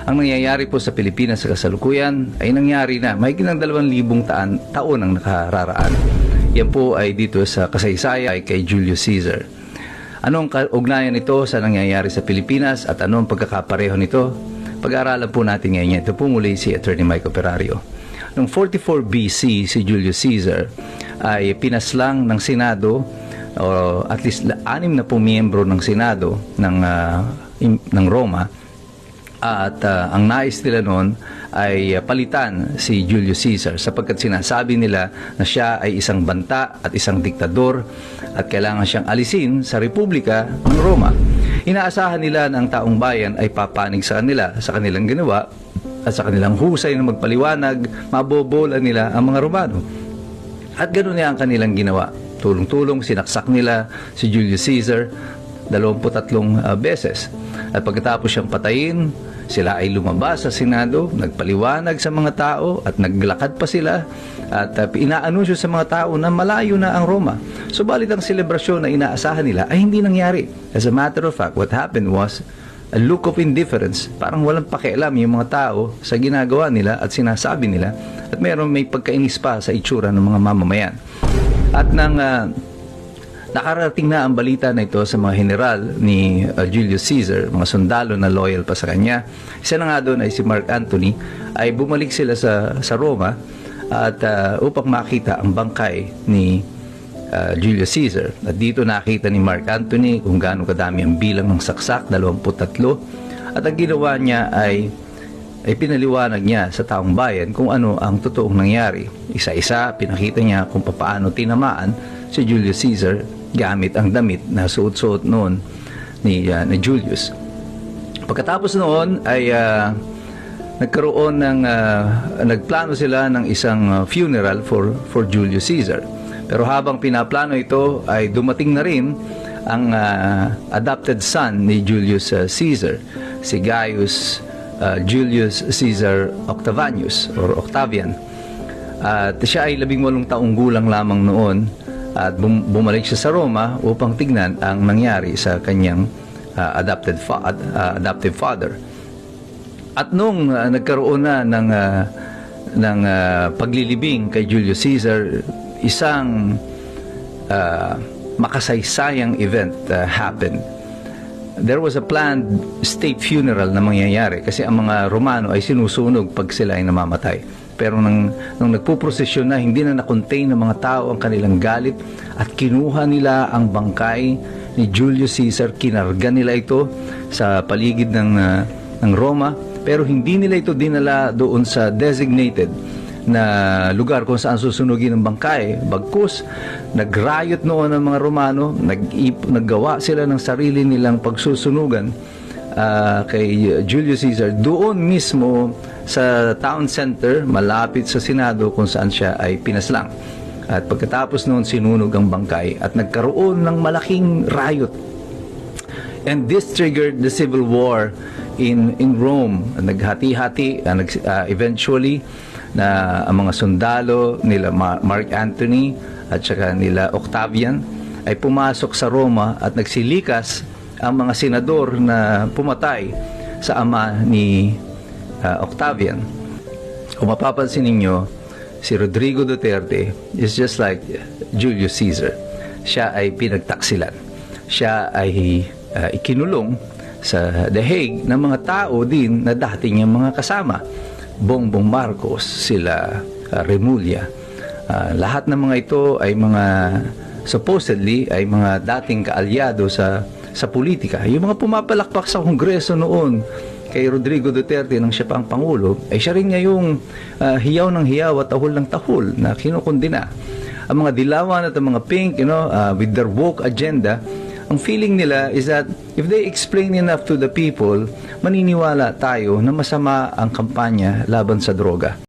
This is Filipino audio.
Ang nangyayari po sa Pilipinas sa kasalukuyan ay nangyari na mahigit ng 2,000 taon ang nakararaan. Yan po ay dito sa kasaysayan ay kay Julius Caesar. Anong kaugnayan nito sa nangyayari sa Pilipinas at anong pagkakapareho nito? Pag-aaralan po natin ngayon. Ito po muli si Attorney Mike Operario. Noong 44 BC, si Julius Caesar ay pinaslang ng Senado o at least 6 na po miyembro ng Senado ng Roma. At ang nais nila noon ay palitan si Julius Caesar sapagkat sinasabi nila na siya ay isang banta at isang diktador at kailangan siyang alisin sa Republika ng Roma. Inaasahan nila na ang taong bayan ay papanig sa kanila sa kanilang ginawa at sa kanilang husay na magpaliwanag, mabobola nila ang mga Romano. At ganoon niya ang kanilang ginawa. Tulong-tulong sinaksak nila si Julius Caesar 23 beses. At pagkatapos siyang patayin, sila ay lumabas sa Senado, nagpaliwanag sa mga tao at naglakad pa sila at inaanunsyo sa mga tao na malayo na ang Roma. Subalit ang selebrasyon na inaasahan nila ay hindi nangyari. As a matter of fact, what happened was a look of indifference. Parang walang pakialam yung mga tao sa ginagawa nila at sinasabi nila at may pagkainis pa sa itsura ng mga mamamayan. At nang nakarating na ang balita na ito sa mga general ni Julius Caesar, mga sundalo na loyal pa sa kanya. Isa na nga doon ay si Mark Antony, ay bumalik sila sa Roma at upang makita ang bangkay ni Julius Caesar. At dito nakita ni Mark Antony kung gaano kadami ang bilang ng saksak, 23. At ang ginawa niya ay pinaliwanag niya sa taong bayan kung ano ang totoong nangyari. Isa-isa, pinakita niya kung paano tinamaan si Julius Caesar gamit ang damit na suot-suot noon ni Julius. Pagkatapos noon ay nagkaroon ng nagplano sila ng isang funeral for Julius Caesar. Pero habang pinaplano ito ay dumating na rin ang adopted son ni Julius Caesar, si Gaius Julius Caesar Octavianus or Octavian. At siya ay 18 taong gulang lamang noon at bumalik siya sa Roma upang tignan ang nangyari sa kanyang adoptive father. At nung nagkaroon na ng paglilibing kay Julius Caesar, isang makasaysayang event happened. There was a planned state funeral na mangyayari kasi ang mga Romano ay sinusunog pag sila ay namamatay. Pero nung nagpuprosesyon na, hindi na na-contain ng mga tao ang kanilang galit at kinuha nila ang bangkay ni Julius Caesar. Kinarga nila ito sa paligid ng Roma, pero hindi nila ito dinala doon sa designated na lugar kung saan susunugin ang bangkay. Bagkus, nag-riot noon ang mga Romano, naggawa sila ng sarili nilang pagsusunugan kay Julius Caesar doon mismo sa town center malapit sa Senado kung saan siya ay pinaslang. At pagkatapos noon sinunog ang bangkay at nagkaroon ng malaking riot. And this triggered the civil war in Rome. Naghati-hati eventually na ang mga sundalo nila Mark Antony at saka nila Octavian ay pumasok sa Roma at nagsilikas ang mga senador na pumatay sa ama ni Octavian. Kung mapapansin ninyo, si Rodrigo Duterte is just like Julius Caesar. Siya ay pinagtaksilan. Siya ay ikinulong sa The Hague ng mga tao din na dati niyang mga kasama. Bongbong Marcos, sila Remulla. Lahat ng mga ito ay mga supposedly ay mga dating kaalyado sa politika. Yung mga pumapalakpak sa Kongreso noon kay Rodrigo Duterte nang siya pa ang Pangulo, ay siya rin niya yung hiyaw ng hiyaw at tahol ng tahol na kinukundina. Ang mga dilawan at ang mga pink, with their woke agenda, ang feeling nila is that if they explain enough to the people, maniniwala tayo na masama ang kampanya laban sa droga.